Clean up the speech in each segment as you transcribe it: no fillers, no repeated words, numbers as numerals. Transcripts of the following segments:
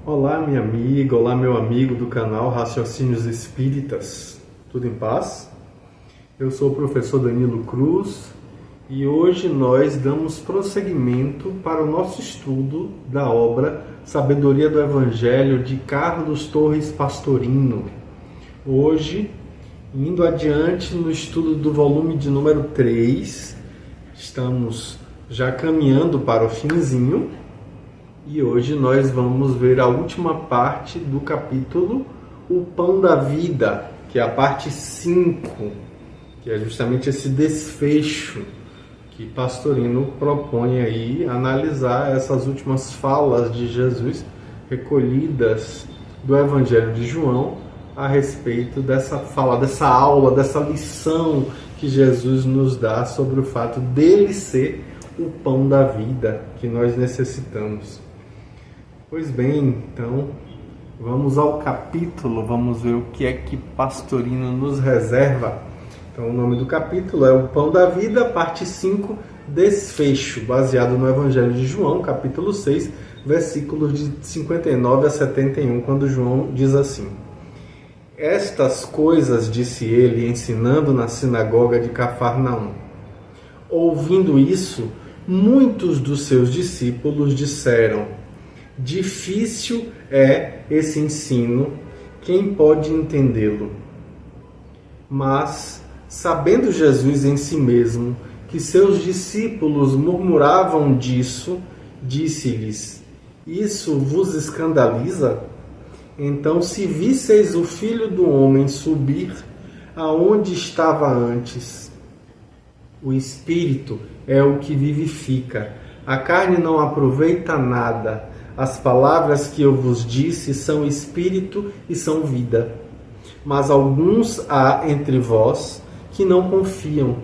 Olá, minha amiga, olá, meu amigo do canal Raciocínios Espíritas. Tudo em paz? Eu sou o professor Danilo Cruz e hoje nós damos prosseguimento para o nosso estudo da obra Sabedoria do Evangelho de Carlos Torres Pastorino. Hoje, indo adiante no estudo do volume de número 3, estamos já caminhando para o finzinho. E hoje nós vamos ver a última parte do capítulo O Pão da Vida, que é a parte 5, que é justamente esse desfecho que Pastorino propõe aí analisar essas últimas falas de Jesus recolhidas do Evangelho de João a respeito dessa fala, dessa aula, dessa lição que Jesus nos dá sobre o fato dele ser o pão da vida que nós necessitamos. Pois bem, então, vamos ao capítulo, vamos ver o que é que Pastorino nos reserva. Então, o nome do capítulo é O Pão da Vida, parte 5, Desfecho, baseado no Evangelho de João, capítulo 6, versículos de 59 a 71, quando João diz assim: Estas coisas disse ele, ensinando na sinagoga de Cafarnaum. Ouvindo isso, muitos dos seus discípulos disseram: Difícil é esse ensino, quem pode entendê-lo? Mas, sabendo Jesus em si mesmo que seus discípulos murmuravam disso, disse-lhes: Isso vos escandaliza? Então, se visseis o Filho do Homem subir aonde estava antes, o Espírito é o que vivifica, a carne não aproveita nada. As palavras que eu vos disse são espírito e são vida. Mas alguns há entre vós que não confiam,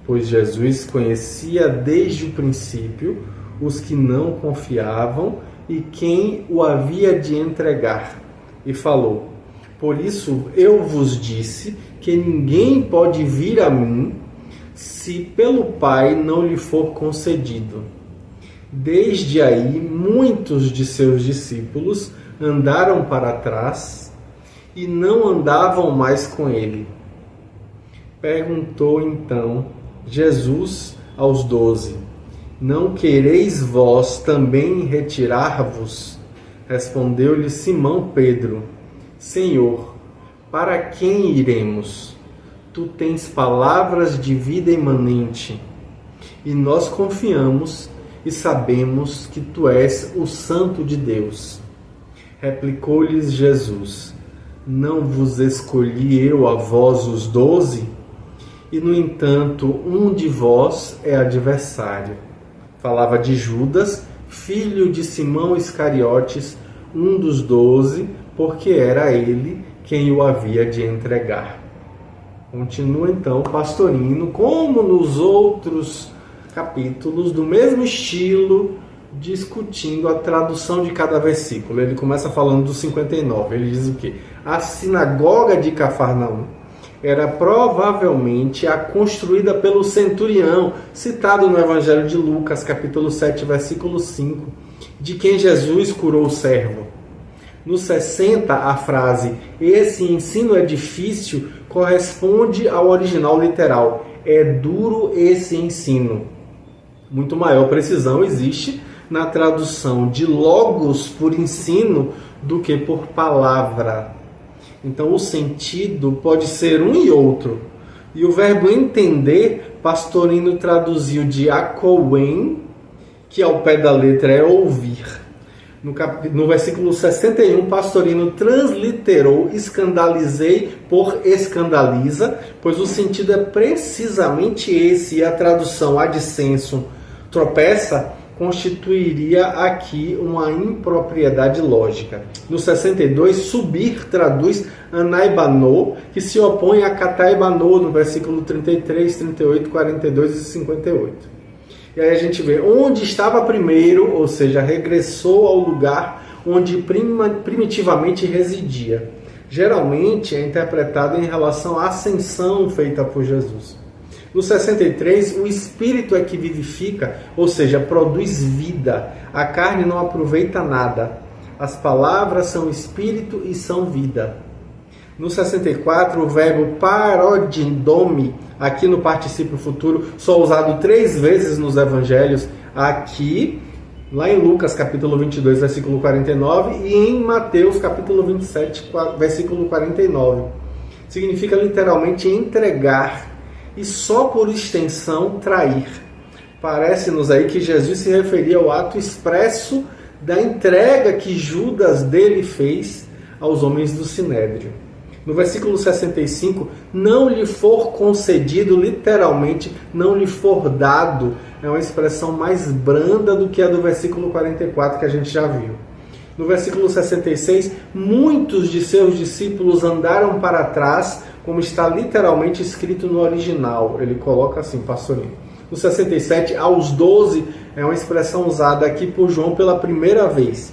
pois Jesus conhecia desde o princípio os que não confiavam e quem o havia de entregar. E falou: Por isso eu vos disse que ninguém pode vir a mim se pelo Pai não lhe for concedido. Desde aí, muitos de seus discípulos andaram para trás e não andavam mais com ele. Perguntou então Jesus aos 12: Não quereis vós também retirar-vos? Respondeu-lhe Simão Pedro: Senhor, para quem iremos? Tu tens palavras de vida imanente, e nós confiamos e sabemos que tu és o Santo de Deus. Replicou-lhes Jesus: Não vos escolhi eu a vós os 12? E, no entanto, um de vós é adversário. Falava de Judas, filho de Simão Iscariotes, um dos 12, porque era ele quem o havia de entregar. Continua então Pastorino, como nos outros capítulos, do mesmo estilo, discutindo a tradução de cada versículo. Ele começa falando do 59, ele diz o quê? A sinagoga de Cafarnaum era provavelmente a construída pelo centurião, citado no Evangelho de Lucas, capítulo 7, versículo 5, de quem Jesus curou o servo. No 60, a frase, esse ensino é difícil, corresponde ao original literal, é duro esse ensino. Muito maior precisão existe na tradução de logos por ensino do que por palavra. Então o sentido pode ser um e outro. E o verbo entender, Pastorino traduziu de akoen, que ao pé da letra é ouvir. No versículo 61, Pastorino transliterou escandalizei por escandaliza, pois o sentido é precisamente esse, e a tradução ad sensum tropeça constituiria aqui uma impropriedade lógica. No 62, subir traduz anaibanô, que se opõe a cataibanô, no versículo 33, 38, 42 e 58. E aí a gente vê onde estava primeiro, ou seja, regressou ao lugar onde primitivamente residia. Geralmente é interpretado em relação à ascensão feita por Jesus. No 63, o Espírito é que vivifica, ou seja, produz vida. A carne não aproveita nada. As palavras são espírito e são vida. No 64, o verbo parodindome, aqui no particípio futuro, só usado 3 vezes nos evangelhos, aqui, lá em Lucas, capítulo 22, versículo 49, e em Mateus, capítulo 27, versículo 49. Significa literalmente entregar e só por extensão trair. Parece-nos aí que Jesus se referia ao ato expresso da entrega que Judas dele fez aos homens do Sinédrio. No versículo 65, não lhe for concedido, literalmente, não lhe for dado, é uma expressão mais branda do que a do versículo 44 que a gente já viu. No versículo 66, muitos de seus discípulos andaram para trás, como está literalmente escrito no original. Ele coloca assim, pastorino. No 67, aos 12, é uma expressão usada aqui por João pela primeira vez.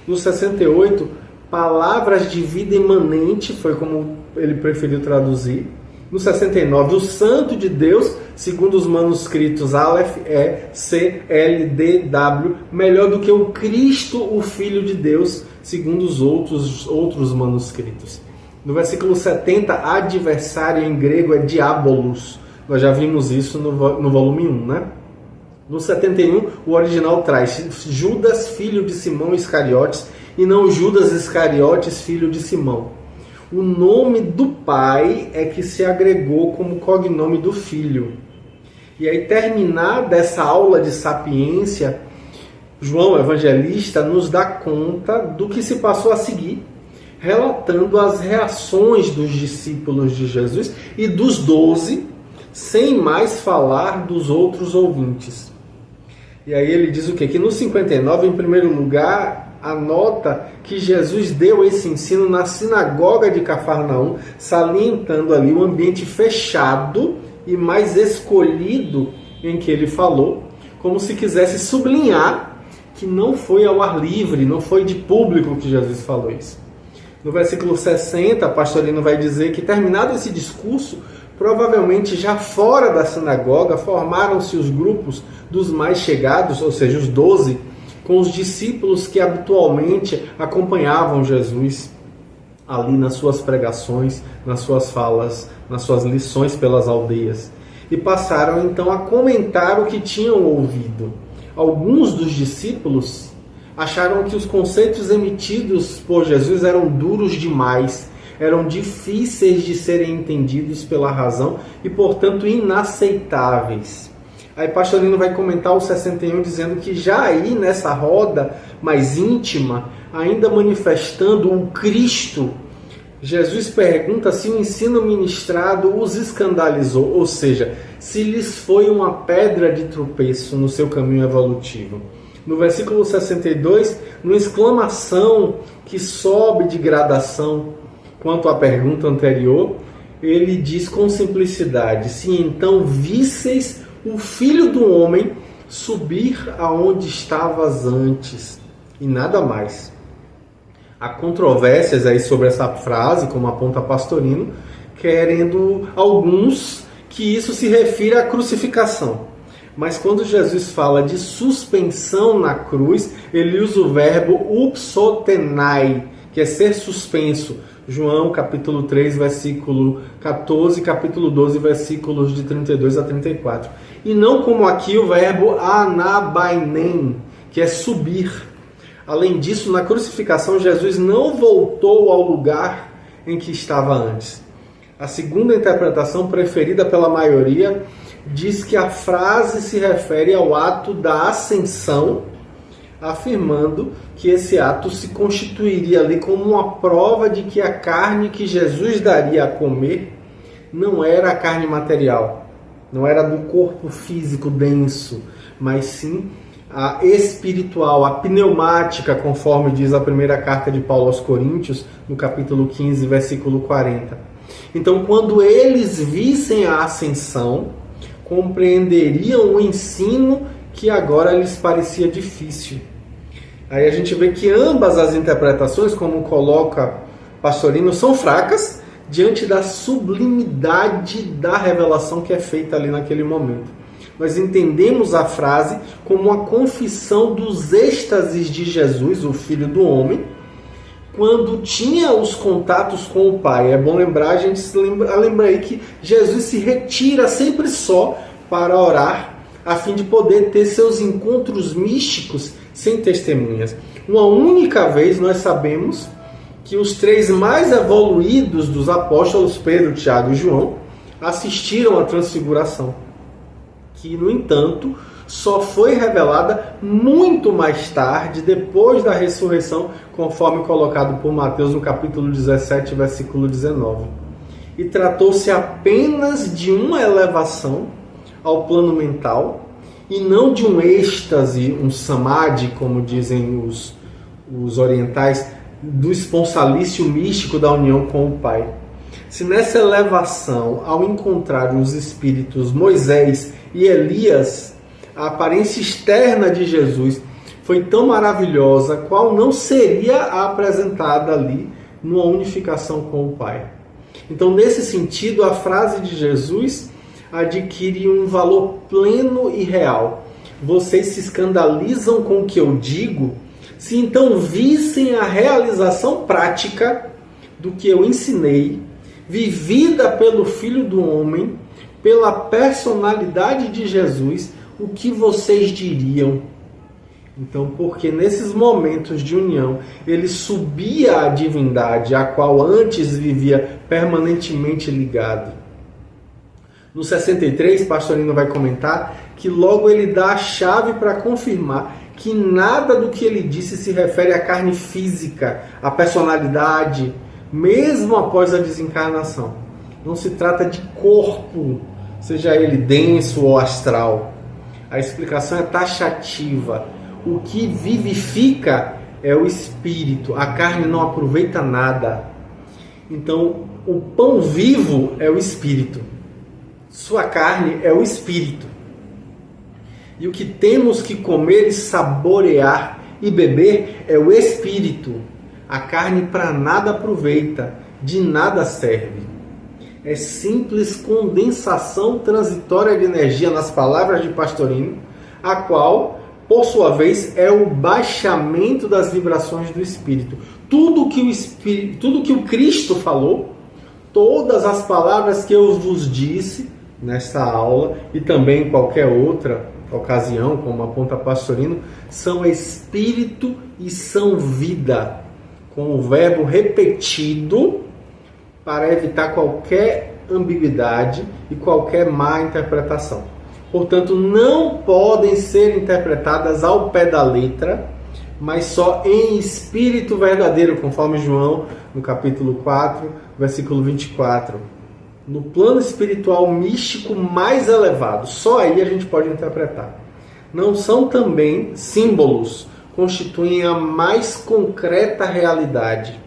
No 68, palavras de vida imanente, foi como ele preferiu traduzir. No 69, o Santo de Deus, segundo os manuscritos Aleph, C, L, D, W, melhor do que o Cristo, o Filho de Deus, segundo os outros manuscritos. No versículo 70, adversário em grego é diabolos. Nós já vimos isso no volume 1, né? No 71, o original traz Judas, filho de Simão Iscariotes, e não Judas Iscariotes, filho de Simão. O nome do pai é que se agregou como cognome do filho. E aí, terminada essa aula de sapiência, João, evangelista, nos dá conta do que se passou a seguir, relatando as reações dos discípulos de Jesus e dos 12, sem mais falar dos outros ouvintes. E aí ele diz o quê? Que no 59, em primeiro lugar, anota que Jesus deu esse ensino na sinagoga de Cafarnaum, salientando ali o ambiente fechado e mais escolhido em que ele falou, como se quisesse sublinhar que não foi ao ar livre, não foi de público que Jesus falou isso. No versículo 60, Pastorino vai dizer que, terminado esse discurso, provavelmente já fora da sinagoga, formaram-se os grupos dos mais chegados, ou seja, os 12, com os discípulos que habitualmente acompanhavam Jesus ali nas suas pregações, nas suas falas, nas suas lições pelas aldeias. E passaram então a comentar o que tinham ouvido. Alguns dos discípulos acharam que os conceitos emitidos por Jesus eram duros demais, eram difíceis de serem entendidos pela razão e, portanto, inaceitáveis. Aí Pastorino vai comentar o 61 dizendo que já aí nessa roda mais íntima, ainda manifestando o Cristo, Jesus pergunta se o ensino ministrado os escandalizou, ou seja, se lhes foi uma pedra de tropeço no seu caminho evolutivo. No versículo 62, numa exclamação que sobe de gradação quanto à pergunta anterior, ele diz com simplicidade: se então visseis o Filho do Homem subir aonde estavas antes, e nada mais. Há controvérsias aí sobre essa frase, como aponta Pastorino, querendo alguns que isso se refira à crucificação. Mas quando Jesus fala de suspensão na cruz, ele usa o verbo upsotenai, que é ser suspenso. João, capítulo 3, versículo 14, capítulo 12, versículos de 32 a 34. E não como aqui o verbo anabainen, que é subir. Além disso, na crucificação, Jesus não voltou ao lugar em que estava antes. A segunda interpretação, preferida pela maioria, diz que a frase se refere ao ato da ascensão, afirmando que esse ato se constituiria ali como uma prova de que a carne que Jesus daria a comer não era a carne material, não era do corpo físico denso, mas sim a espiritual, a pneumática, conforme diz a primeira carta de Paulo aos Coríntios, no capítulo 15, versículo 40. Então, quando eles vissem a ascensão, compreenderiam o ensino que agora lhes parecia difícil. Aí a gente vê que ambas as interpretações, como coloca Pastorino, são fracas diante da sublimidade da revelação que é feita ali naquele momento. Nós entendemos a frase como uma confissão dos êxtases de Jesus, o Filho do Homem, quando tinha os contatos com o Pai. É bom lembrar, a gente lembra aí que Jesus se retira sempre só para orar, a fim de poder ter seus encontros místicos sem testemunhas. Uma única vez nós sabemos que os 3 mais evoluídos dos apóstolos, Pedro, Tiago e João, assistiram à transfiguração, que, no entanto, só foi revelada muito mais tarde, depois da ressurreição, conforme colocado por Mateus no capítulo 17, versículo 19. E tratou-se apenas de uma elevação ao plano mental, e não de um êxtase, um samadhi, como dizem os orientais, do esponsalício místico da união com o Pai. Se nessa elevação, ao encontrar os espíritos Moisés e Elias, a aparência externa de Jesus foi tão maravilhosa, qual não seria apresentada ali numa unificação com o Pai. Então, nesse sentido, a frase de Jesus adquire um valor pleno e real. Vocês se escandalizam com o que eu digo? Se então vissem a realização prática do que eu ensinei, vivida pelo Filho do Homem, pela personalidade de Jesus, o que vocês diriam? Então, porque nesses momentos de união, ele subia à divindade, a qual antes vivia permanentemente ligado. No 63, Pastorino vai comentar que logo ele dá a chave para confirmar que nada do que ele disse se refere à carne física, à personalidade, mesmo após a desencarnação. Não se trata de corpo, seja ele denso ou astral. A explicação é taxativa. O que vivifica é o espírito. A carne não aproveita nada. Então, o pão vivo é o espírito. Sua carne é o espírito. E o que temos que comer e saborear e beber é o espírito. A carne para nada aproveita, de nada serve. É simples condensação transitória de energia, nas palavras de Pastorino, a qual, por sua vez, é o baixamento das vibrações do espírito. Tudo que o Cristo falou, todas as palavras que eu vos disse nesta aula e também em qualquer outra ocasião, como aponta Pastorino, são espírito e são vida, com o verbo repetido para evitar qualquer ambiguidade e qualquer má interpretação. Portanto, não podem ser interpretadas ao pé da letra, mas só em espírito verdadeiro, conforme João, no capítulo 4, versículo 24. No plano espiritual místico mais elevado, só aí a gente pode interpretar. Não são também símbolos, constituem a mais concreta realidade,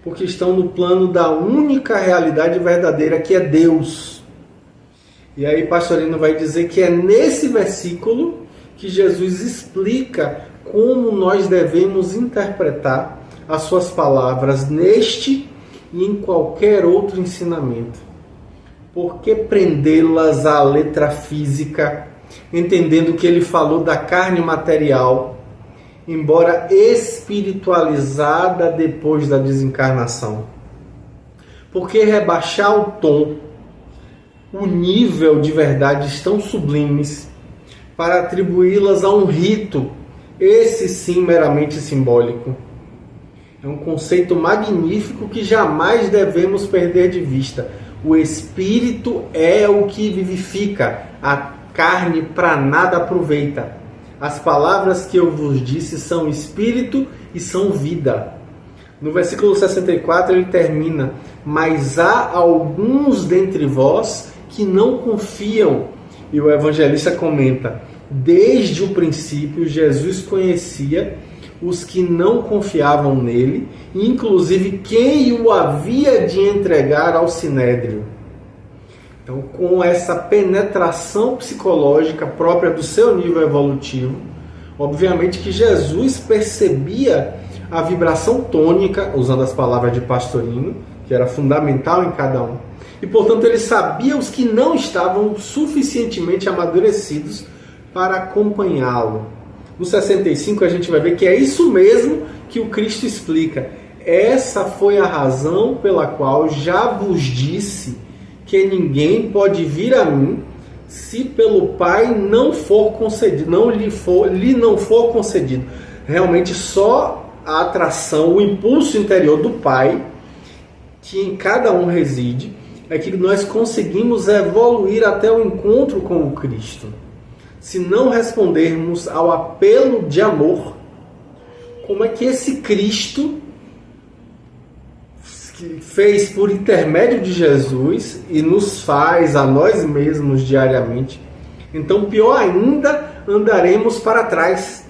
porque estão no plano da única realidade verdadeira, que é Deus. E aí Pastorino vai dizer que é nesse versículo que Jesus explica como nós devemos interpretar as suas palavras neste e em qualquer outro ensinamento. Por que prendê-las à letra física, entendendo que ele falou da carne material, embora espiritualizada depois da desencarnação? Por que rebaixar o tom, o nível de verdades tão sublimes, para atribuí-las a um rito, esse sim meramente simbólico? É um conceito magnífico que jamais devemos perder de vista. O espírito é o que vivifica, a carne para nada aproveita. As palavras que eu vos disse são espírito e são vida. No versículo 64 ele termina: mas há alguns dentre vós que não confiam. E o evangelista comenta: desde o princípio Jesus conhecia os que não confiavam nele, inclusive quem o havia de entregar ao sinédrio. Então, com essa penetração psicológica própria do seu nível evolutivo, obviamente que Jesus percebia a vibração tônica, usando as palavras de Pastorino, que era fundamental em cada um, e, portanto, ele sabia os que não estavam suficientemente amadurecidos para acompanhá-lo. No 65 a gente vai ver que é isso mesmo que o Cristo explica. Essa foi a razão pela qual já vos disse que ninguém pode vir a mim se pelo Pai não for concedido, lhe não for concedido. Realmente só a atração, o impulso interior do Pai, que em cada um reside, é que nós conseguimos evoluir até o encontro com o Cristo. Se não respondermos ao apelo de amor, como é que esse Cristo, que fez por intermédio de Jesus e nos faz a nós mesmos diariamente, então pior ainda, andaremos para trás.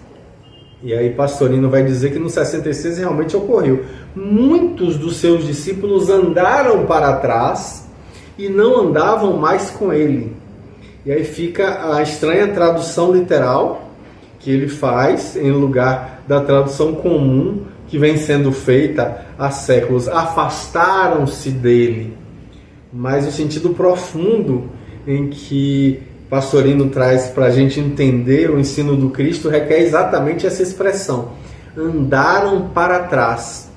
E aí Pastorino vai dizer que no 66 realmente ocorreu. Muitos dos seus discípulos andaram para trás e não andavam mais com ele. E aí fica a estranha tradução literal que ele faz em lugar da tradução comum que vem sendo feita há séculos. Afastaram-se dele. Mas o sentido profundo em que Pastorino traz para a gente entender o ensino do Cristo requer exatamente essa expressão. Andaram para trás.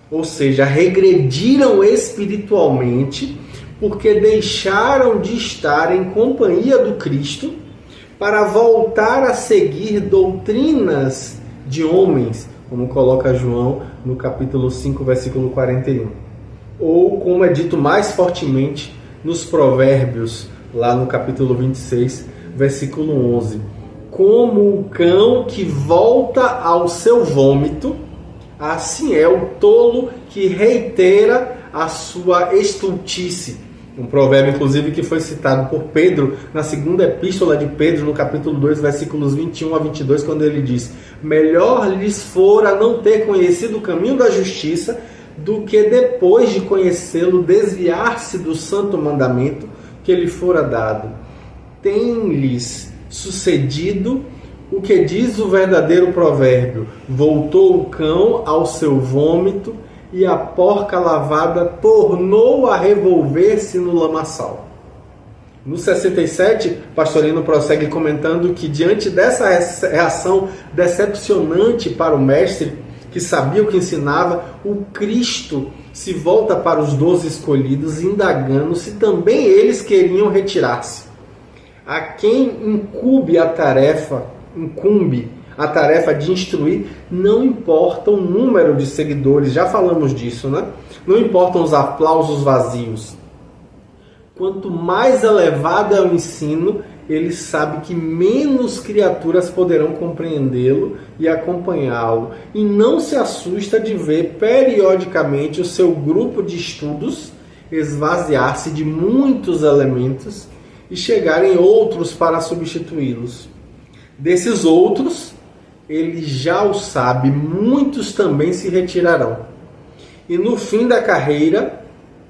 Ou seja, regrediram espiritualmente porque deixaram de estar em companhia do Cristo para voltar a seguir doutrinas de homens, como coloca João no capítulo 5, versículo 41. Ou, como é dito mais fortemente nos Provérbios, lá no capítulo 26, versículo 11. Como o cão que volta ao seu vômito, assim é o tolo que reitera a sua estultice. Um provérbio, inclusive, que foi citado por Pedro na segunda epístola de Pedro, no capítulo 2, versículos 21 a 22, quando ele diz: melhor lhes fora não ter conhecido o caminho da justiça, do que depois de conhecê-lo desviar-se do santo mandamento que lhe fora dado. Tem-lhes sucedido o que diz o verdadeiro provérbio: voltou o cão ao seu vômito, e a porca lavada tornou a revolver-se no lamaçal. No 67, Pastorino prossegue comentando que, diante dessa reação decepcionante para o mestre, que sabia o que ensinava, o Cristo se volta para os 12 escolhidos, indagando se também eles queriam retirar-se. A quem incumbe a tarefa de instruir, não importa o número de seguidores, já falamos disso, né? Não importam os aplausos vazios. Quanto mais elevado é o ensino, ele sabe que menos criaturas poderão compreendê-lo e acompanhá-lo, e não se assusta de ver periodicamente o seu grupo de estudos esvaziar-se de muitos elementos e chegarem outros para substituí-los. Desses outros, ele já o sabe, muitos também se retirarão. E no fim da carreira,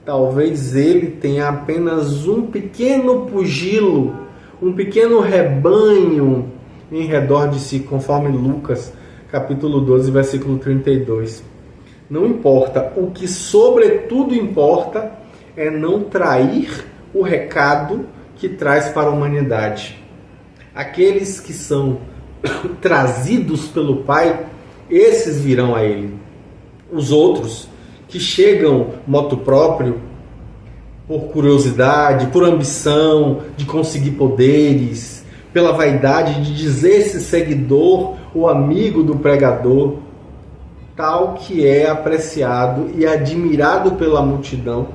talvez ele tenha apenas um pequeno pugilo, um pequeno rebanho em redor de si, conforme Lucas, capítulo 12, versículo 32. Não importa, o que sobretudo importa é não trair o recado que traz para a humanidade. Aqueles que são trazidos pelo Pai, esses virão a ele. Os outros que chegam motu próprio, por curiosidade, por ambição de conseguir poderes, pela vaidade de dizer-se seguidor ou amigo do pregador, tal que é apreciado e admirado pela multidão,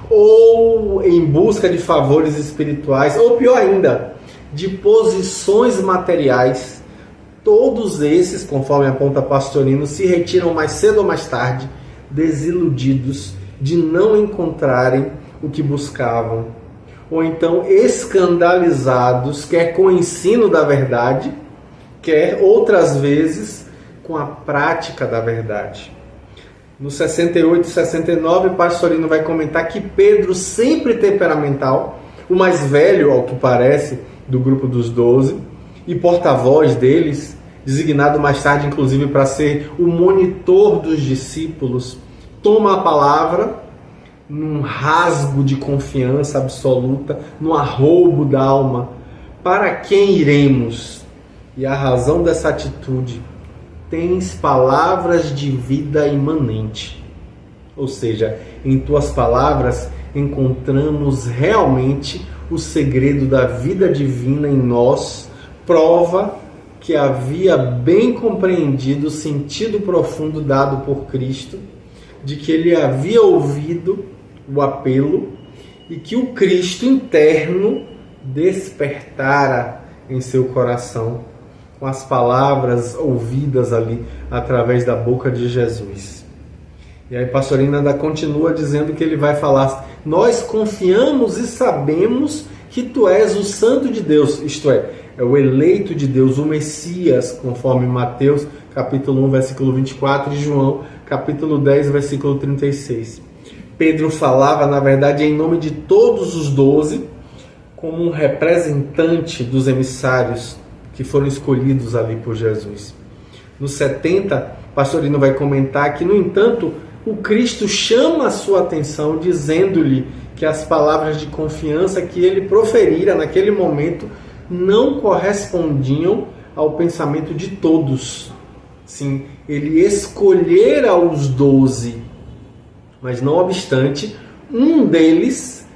ou em busca de favores espirituais, ou pior ainda, de posições materiais, todos esses, conforme aponta Pastorino, se retiram mais cedo ou mais tarde, desiludidos de não encontrarem o que buscavam, ou então escandalizados, quer com o ensino da verdade, quer outras vezes com a prática da verdade. No 68 e 69, Pastorino vai comentar que Pedro, sempre temperamental, o mais velho, ao que parece, do grupo dos 12, e porta-voz deles, designado mais tarde, inclusive, para ser o monitor dos discípulos, toma a palavra num rasgo de confiança absoluta, num arroubo da alma. Para quem iremos? E a razão dessa atitude: tens palavras de vida imanente. Ou seja, em tuas palavras encontramos realmente o segredo da vida divina em nós, prova que havia bem compreendido o sentido profundo dado por Cristo, de que ele havia ouvido o apelo e que o Cristo interno despertara em seu coração com as palavras ouvidas ali através da boca de Jesus. E aí Pastorino ainda continua dizendo que ele vai falar: nós confiamos e sabemos que tu és o Santo de Deus, isto é o eleito de Deus, o Messias, conforme Mateus capítulo 1, versículo 24 e João capítulo 10, versículo 36. Pedro falava, na verdade, em nome de todos os 12, como um representante dos emissários que foram escolhidos ali por Jesus. No 70, Pastorino vai comentar que, no entanto, o Cristo chama a sua atenção, dizendo-lhe que as palavras de confiança que ele proferira naquele momento não correspondiam ao pensamento de todos. Sim, ele escolhera os 12, mas não obstante, um deles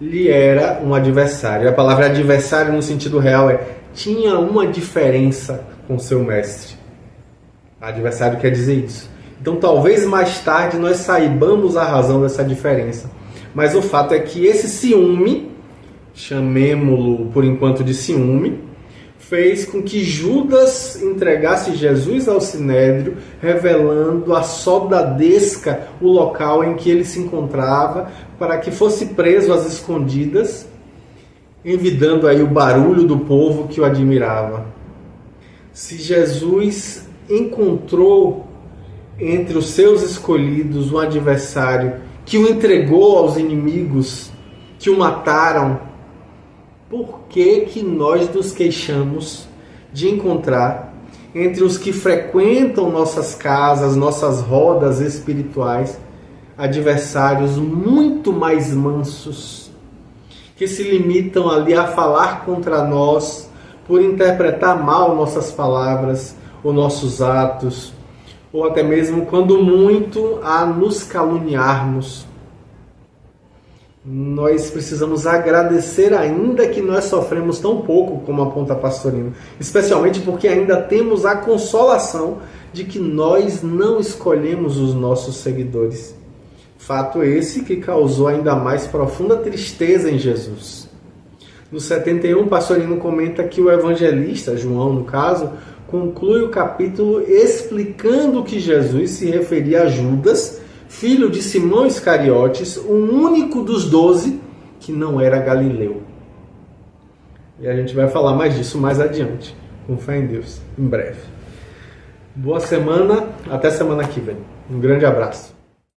lhe era um adversário. A palavra adversário no sentido real tinha uma diferença com seu mestre. Adversário quer dizer isso. Então talvez mais tarde nós saibamos a razão dessa diferença. Mas o fato é que esse ciúme, chamemo-lo por enquanto de ciúme, fez com que Judas entregasse Jesus ao Sinédrio, revelando a soldadesca o local em que ele se encontrava, para que fosse preso às escondidas, envidando aí o barulho do povo que o admirava. Se Jesus encontrou entre os seus escolhidos um adversário que o entregou aos inimigos, que o mataram, por que nós nos queixamos de encontrar entre os que frequentam nossas casas, nossas rodas espirituais, adversários muito mais mansos, que se limitam ali a falar contra nós por interpretar mal nossas palavras ou nossos atos, ou até mesmo, quando muito, a nos caluniarmos? Nós precisamos agradecer ainda que nós sofremos tão pouco, como aponta Pastorino, especialmente porque ainda temos a consolação de que nós não escolhemos os nossos seguidores. Fato esse que causou ainda mais profunda tristeza em Jesus. No 71, Pastorino comenta que o evangelista, João no caso, conclui o capítulo explicando que Jesus se referia a Judas, filho de Simão Iscariotes, o único dos 12 que não era galileu. E a gente vai falar mais disso mais adiante, com fé em Deus, em breve. Boa semana, até semana que vem. Um grande abraço.